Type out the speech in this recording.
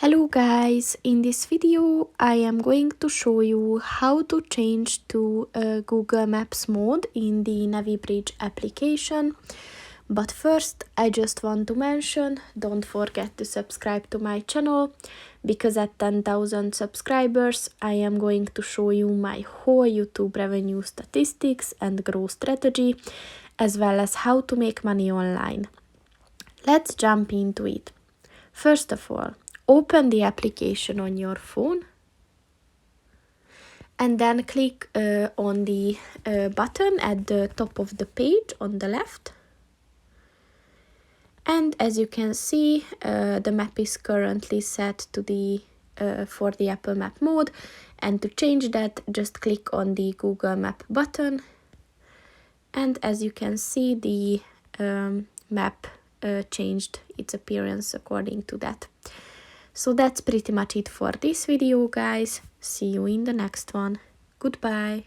Hello guys, in this video I am going to show you how to change to Google Maps mode in the NaviBridge application. But first I just want to mention, don't forget to subscribe to my channel, because at 10,000 subscribers I am going to show you my whole YouTube revenue statistics and growth strategy, as well as how to make money online. Let's jump into it. First of all, open the application on your phone and then click on the button at the top of the page on the left. And as you can see, the map is currently set to the for the Apple Map mode, and to change that, just click on the Google Map button, and as you can see, the map changed its appearance according to that. So that's pretty much it for this video, guys. See you in the next one. Goodbye.